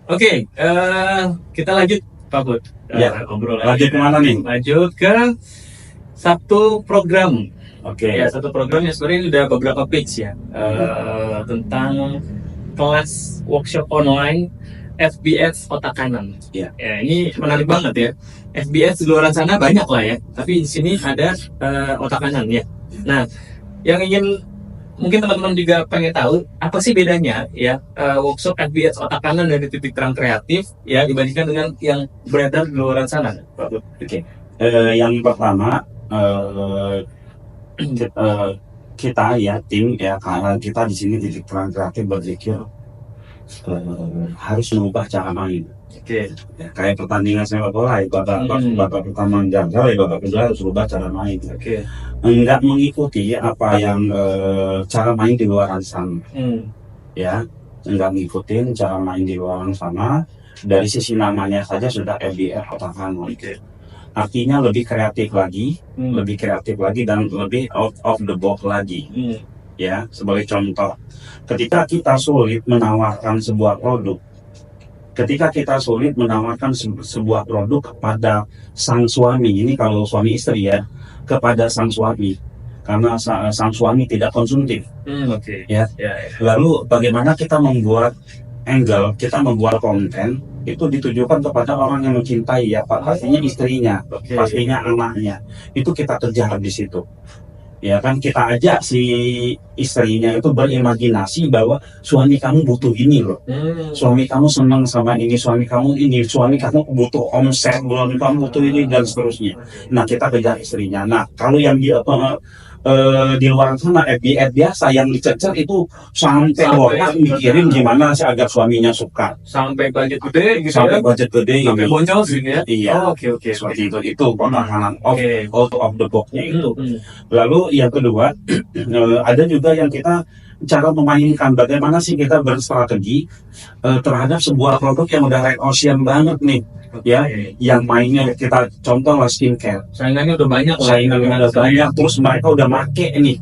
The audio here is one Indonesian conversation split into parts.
Oke, kita lanjut Pak Bud. Ya, Obrolan lanjut kemana nih? Lanjut ke satu program. Oke. Ya, satu program yang sebenarnya udah beberapa page ya, tentang kelas workshop online FBS otak kanan. Ya. Ya, ini menarik banget ya. FBS di luar sana banyak lah ya, tapi di sini ada otak kanan ya. Nah, yang ingin mungkin teman-teman juga pengen tahu apa sih bedanya ya workshop FBS otak kanan dari titik terang kreatif ya dibandingkan dengan yang beredar di luar sana, Pak Bud. Oke. Yang pertama kita ya tim ya, karena kita di sini titik terang kreatif berpikir harus mengubah cara main. Oke. Ya, kayak pertandingan sepak bola, babak pertama gagal, babak kedua harus berubah cara main. Oke. Enggak mengikuti apa yang cara main di luar sana. Ya, enggak ngikutin cara main di luar sana. Dari sisi namanya saja sudah FBS otak kanan. Oke. Artinya lebih kreatif lagi, dan lebih out of the box lagi. Ya, sebagai contoh, ketika kita sulit menawarkan sebuah produk, sebuah produk kepada sang suami, ini kalau suami istri ya, kepada sang suami, karena sang suami tidak konsumtif. Ya. Lalu bagaimana kita membuat angle, kita membuat konten itu ditujukan kepada orang yang mencintai ya, pastinya istrinya, pastinya anaknya. Itu kita kejar di situ. Ya kan, kita ajak si istrinya itu berimajinasi bahwa suami kamu butuh ini loh, suami kamu senang sama ini, suami kamu butuh omset, suami kamu butuh ini, dan seterusnya. Nah, kita kejar istrinya. Nah, kalau yang di luar sana FBS biasa yang dicecer itu sampai orang mikirin gimana sih agar suaminya suka, sampai budget gede gitu, sampai budget gede, sampai boncos gitu ya. Iya. Oke. Seperti itu penanganan out of the box-nya itu. Lalu yang kedua, ada juga yang kita cara memainkan, bagaimana sih kita berstrategi terhadap sebuah produk yang udah red ocean banget nih ya, yang mainnya kita contoh lah skincare, saingannya udah banyak, terus mereka udah make nih,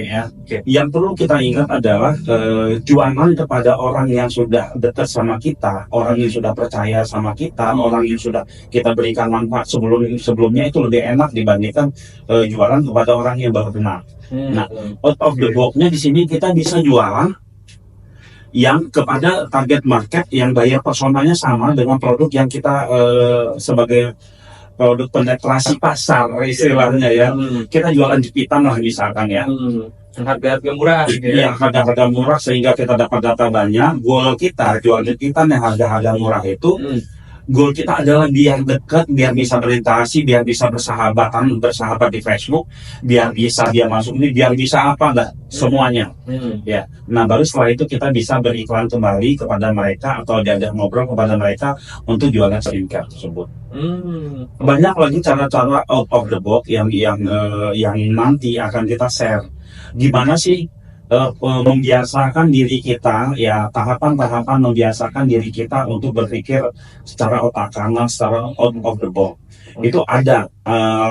ya. Yang perlu kita ingat adalah jualan kepada orang yang sudah dekat sama kita, orang yang sudah percaya sama kita, orang yang sudah kita berikan manfaat sebelumnya itu lebih enak dibandingkan jualan kepada orang yang baru kenal. Nah, out of the box-nya di sini kita bisa jualan yang kepada target market yang daya personanya sama dengan produk yang kita sebagai produk penetrasi pasar istilahnya ya. Kita jualan jepitan lah misalkan ya. Harga murah gitu ya. Harga murah sehingga kita dapat data banyak. Goal kita jual jepitan yang harga murah itu. Goal kita adalah biar dekat, biar bisa berinteraksi, biar bisa bersahabat di Facebook, biar bisa dia masuk ini, biar bisa apa enggak semuanya. Ya. Nah, baru setelah itu kita bisa beriklan kembali kepada mereka atau diajak ngobrol kepada mereka untuk jualan skincare tersebut. Banyak lagi cara-cara out of the box yang nanti akan kita share. Gimana sih membiasakan diri kita ya, tahapan-tahapan membiasakan diri kita untuk berpikir secara otak kanan, secara out of the box. Itu ada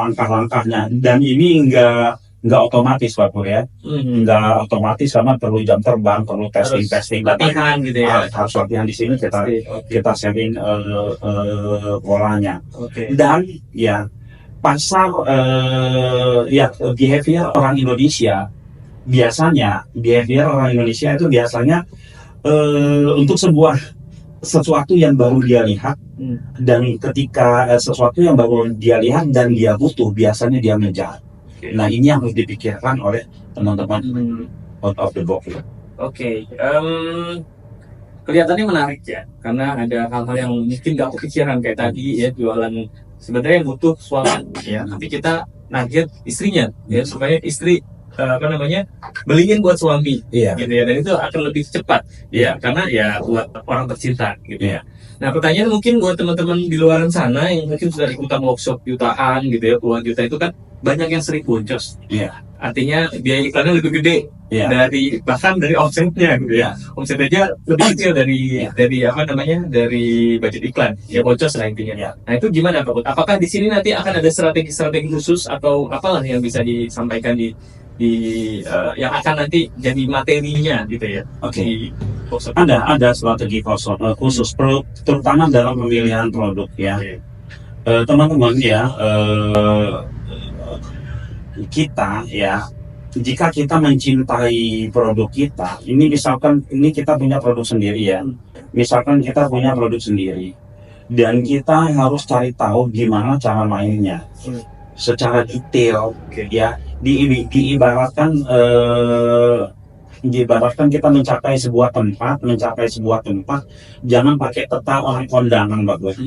langkah-langkahnya, dan ini enggak otomatis Pak Pur ya. Enggak otomatis, karena perlu jam terbang, perlu testing latihan gitu ya. Harus latihan di sini, kita sharing polanya. Dan ya pasar behavior orang Indonesia itu biasanya untuk sesuatu yang baru dia lihat, dan ketika sesuatu yang baru dia lihat dan dia butuh, biasanya dia ngejar. Nah, ini yang harus dipikirkan oleh teman-teman out of the box. Kelihatannya menarik ya, karena ada hal-hal yang mungkin gak kepikiran kayak tadi ya, jualan sebenarnya butuh suami ya, tapi kita target istrinya ya, supaya istri beliin buat suami gitu ya, dan itu akan lebih cepat ya, karena ya buat orang tercinta gitu ya. Nah, pertanyaan mungkin buat teman-teman di luar sana yang mungkin sudah ikutan workshop jutaan gitu ya, puluhan juta, itu kan banyak yang sering boncos. Artinya biaya iklannya lebih gede bahkan dari omsetnya gitu ya. Omset aja lebih kecil dari budget iklan ya, boncos lah intinya. Nah, itu gimana Pak Bud? Apakah di sini nanti akan ada strategi khusus atau apalah yang bisa disampaikan di yang akan nanti jadi materinya gitu ya. Oke. Di poster. Ada strategi khusus terutama dalam pemilihan produk ya. Oke. Teman-teman ya, kita ya, jika kita mencintai produk kita, ini misalkan ini kita punya produk sendiri ya, misalkan kita punya produk sendiri dan kita harus cari tahu gimana cara mainnya secara detail. Oke. Ya, diibaratkan kita mencapai sebuah tempat, jangan pakai peta orang kondangan, bagus.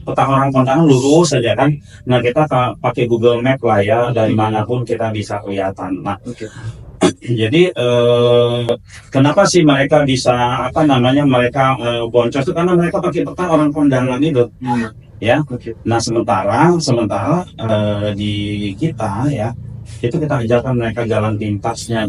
Peta orang kondangan lurus saja kan. Nah, kita pakai Google Map lah ya, dari manapun kita bisa kelihatan. Nah, Oke. jadi kenapa sih mereka bisa mereka boncos itu karena mereka pakai peta orang kondangan itu. Ya. Oke. Nah, sementara di kita ya, itu kita ajarkan mereka jalan pintas dan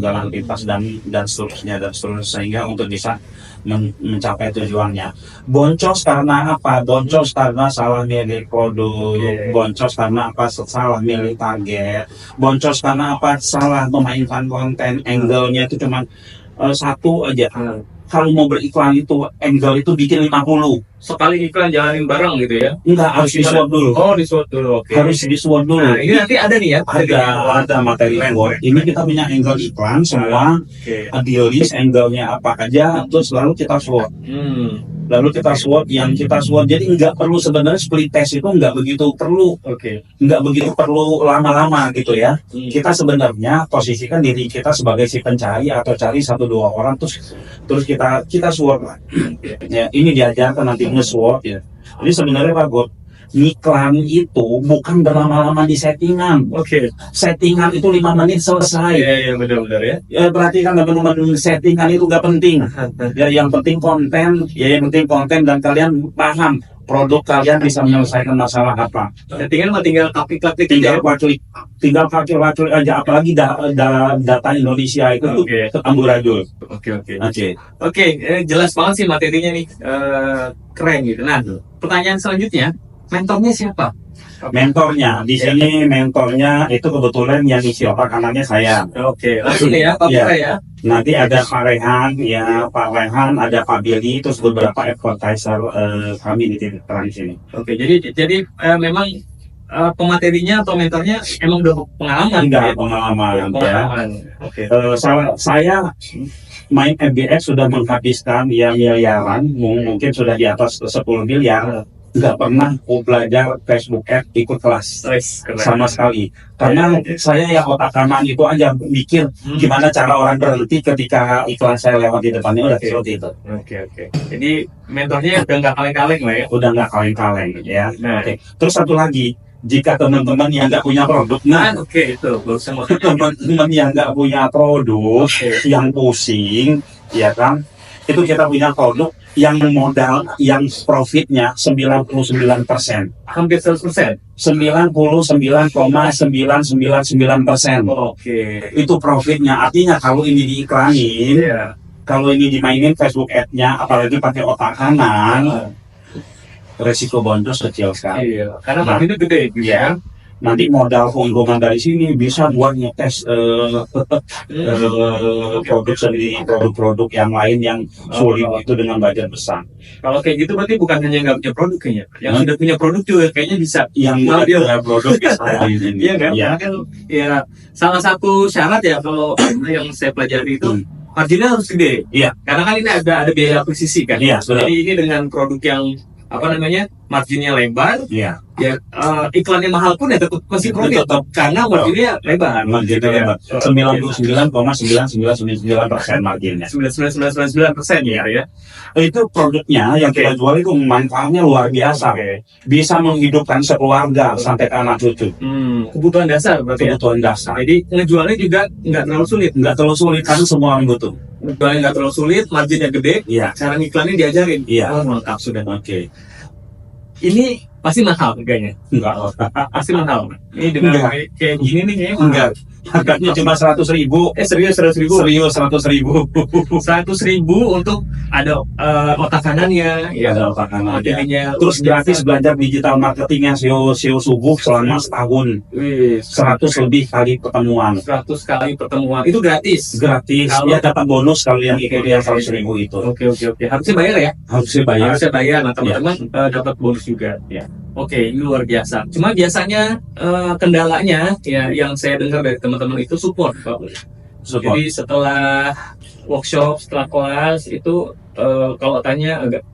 seterusnya sehingga untuk bisa mencapai tujuannya. Boncos karena apa? Boncos karena salah milih produk, boncos karena apa? Salah milih target, boncos karena apa? Salah memainkan konten, angle-nya itu cuma satu aja. Kalau mau beriklan itu angle itu bikin 50. Sekali iklan jalanin bareng gitu ya? Enggak, harus di-SWOT dulu. Oh, di-SWOT dulu. Oke. Harus di-SWOT dulu. Nah, ini nanti ada nih ya? Ada materi SWOT. Ini kita punya angle iklan semua, Oke. di list angle-nya apa aja, terus lalu kita SWOT. Lalu kita SWOT, jadi nggak perlu sebenarnya split test itu nggak begitu perlu, Oke. nggak begitu perlu lama-lama gitu ya. Kita sebenarnya posisikan diri kita sebagai si pencari atau cari 1-2 orang terus kita SWOT lah. Ya, ini diajarkan nanti nge-SWOT ya. Jadi sebenarnya Pak God, iklan itu bukan berlama-lama di settingan. Oke. Settingan itu 5 menit selesai. Iya, benar-benar ya. Ya, berarti kan teman-teman settingan itu nggak penting. Ya, yang penting konten, dan kalian paham produk kalian bisa menyelesaikan masalah apa. Settingan mah tinggal klik-klik Tinggal klik aja, apalagi data Indonesia itu Oke. amburadul. Oke, jelas banget sih materinya nih. Keren gitu. Nah, pertanyaan selanjutnya, mentornya siapa? Mentornya di sini itu kebetulan yang isi otak kanannya saya. Oke, langsung ya Pak Iya. Pura ya. Nanti ada Pak Rehan, ada Pak Billy, terus beberapa advertiser kami di titik terang sini. Oke, jadi memang pematerinya atau mentornya emang udah pengalaman. Enggak, ya? pengalaman ya. Pengalaman. Oke. Saya main FBX sudah menghabiskan miliaran, mungkin sudah di atas 10 miliar. Nggak pernah belajar Facebook Ads ikut kelas sama sekali, karena saya yang otak kanan itu aja mikir gimana cara orang berhenti ketika iklan saya lewat di depannya, udah seperti itu. Oke. Jadi mentornya udah nggak kaleng-kaleng lah ya. Udah nggak kaleng-kaleng ya. Nah. Oke. Terus satu lagi, jika teman-teman yang nggak punya produk, Itu baru sama. teman-teman yang nggak punya produk, yang pusing, ya kan? Itu kita punya produk yang modal, yang profitnya 99%. Hampir 100%. 99,999%. Oke. Itu profitnya. Artinya kalau ini diiklanin, Iya. kalau ini dimainin Facebook Ad-nya, apalagi pakai otak kanan, resiko boncos kecil sekali. Iya. Karena marginnya gede gitu ya. Nanti modal keuntungan dari sini bisa buat ngetes produk sendiri, produk-produk yang lain yang sulit itu dengan budget besar. Kalau kayak gitu berarti bukan hanya nggak punya produk kayaknya. Yang sudah punya produk juga kayaknya bisa. Yang Malah dia ada produk Iya kan? Ya. Karena kan ya salah satu syarat ya kalau yang saya pelajari itu marginnya harus gede. Iya. Karena kan ini ada biaya akuisisi kan. Iya, betul. Jadi ini dengan produk yang marginnya lebar, Iya. ya iklannya mahal pun ya tetap masih profit Tetap. karena marginnya lebar. Marginnya lebar. 99,999% marginnya. 99,999% ya. Itu produknya yang kita jual itu manfaatnya luar biasa. Bisa menghidupkan sekeluarga sampai ke anak cucu. Kebutuhan dasar berarti ya. Kebutuhan dasar. Jadi ngejualnya juga nggak terlalu sulit. Nggak terlalu sulit karena semua orang butuh. Ngejualnya nggak terlalu sulit, marginnya gede. Iya. Cara ngiklannya diajarin. Iya. Oh, lengkap sudah. Oke. Ini pasti mahal harganya. Enggak. Pasti mahal. Ini dengan Enggak. kayak gini nih kayaknya mahal. Enggak. Harganya cuma 100.000. Serius 100.000. Serius 100.000. 100.000 untuk ada otak kanannya, ya, Ada otak kanan, ya. jadinya Terus gratis belajar digital marketingnya SEO subuh selama setahun. 100 lebih kali pertemuan. 100 kali pertemuan itu gratis. Gratis. Kalau- Ya dapat bonus kalau yang ikut yang 100.000 itu. Oke. Harusnya bayar ya. Harusnya bayar. Harusnya bayar. Nah teman-teman dapat bonus juga. Ya. Oke, ini luar biasa. Cuma biasanya kendalanya ya yang saya dengar dari teman-teman itu support, Pak. Support. Jadi setelah workshop, setelah kelas itu kalau tanya agak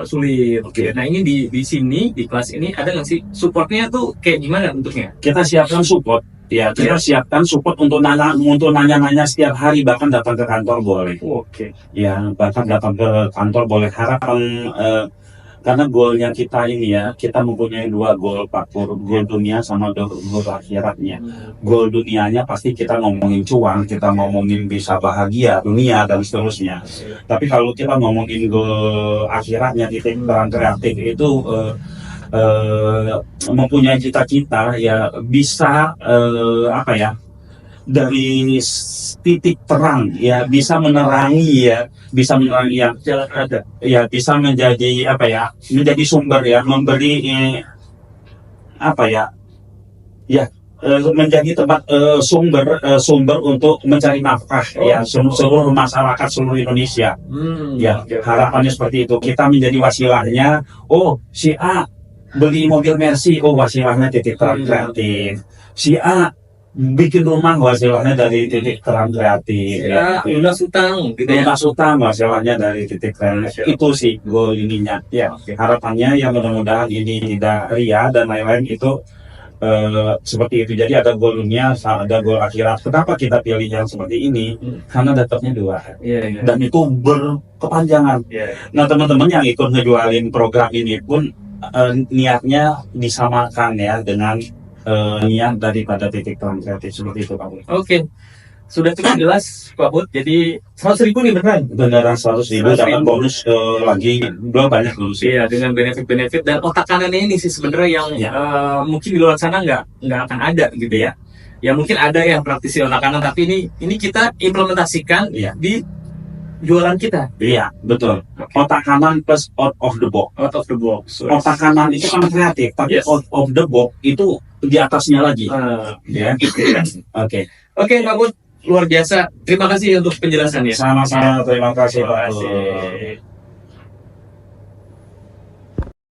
sulit. Oke. Nah ini di sini di kelas ini ada nggak sih supportnya tuh kayak gimana bentuknya? Kita siapkan support. Ya, kita siapkan support untuk nanya-nanya setiap hari, bahkan datang ke kantor boleh. Oke. Ya, bahkan datang ke kantor boleh. Harapan karena goalnya kita ini ya, kita mempunyai 2 goal, Pak Pur, goal dunia sama goal akhiratnya. Goal dunianya pasti kita ngomongin cuan, kita ngomongin bisa bahagia dunia dan seterusnya. Tapi kalau kita ngomongin goal akhiratnya, titik terang kreatif itu mempunyai cita-cita ya bisa apa ya, dari titik terang ya bisa menerangi ya Jalan ada. ya bisa menjadi apa ya, menjadi sumber ya, memberi apa ya menjadi tempat sumber untuk mencari nafkah ya seluruh masyarakat seluruh Indonesia. Ya, harapannya seperti itu. Kita menjadi wasilahnya. Oh, si A beli mobil Mercy, oh wasilahnya titik terang kreatif. Si A bikin rumah, wasilahnya dari titik terang kreatif. Ya, lunas utang gitu ya. Lunas utang, wasilahnya dari titik terang. Itu sih goal ininya. Ya, harapannya ya mudah-mudahan ini tidak ria dan lain-lain itu seperti itu. Jadi ada goalnya, ada goal akhirat. Kenapa kita pilih yang seperti ini? Karena dapatnya 2. Iya. Dan itu berkepanjangan. Iya. Nah, teman-teman yang ikut ngejualin program ini pun niatnya disamakan ya dengan niat daripada titik terang kreatif seperti itu, Pak Bud. Oke. Sudah cukup jelas, Pak Bud. Jadi 100.000 nih beneran. Beneran 100.000 dapat bonus lagi banyak bonus. Iya, dengan benefit-benefit dan otak kanannya ini sih sebenarnya yang mungkin di luar sana nggak akan ada gitu ya. Ya mungkin ada yang praktisi otak kanan, tapi ini kita implementasikan di jualan kita. Iya, betul. Otak kanan plus out of the box. Out of the box. Otak kanan itu kan kreatif, tapi out of the box itu di atasnya lagi. Ya. Oke. Oke, Pak Bud, luar biasa. Terima kasih untuk penjelasannya. Sama-sama, terima kasih Pak. Terima kasih.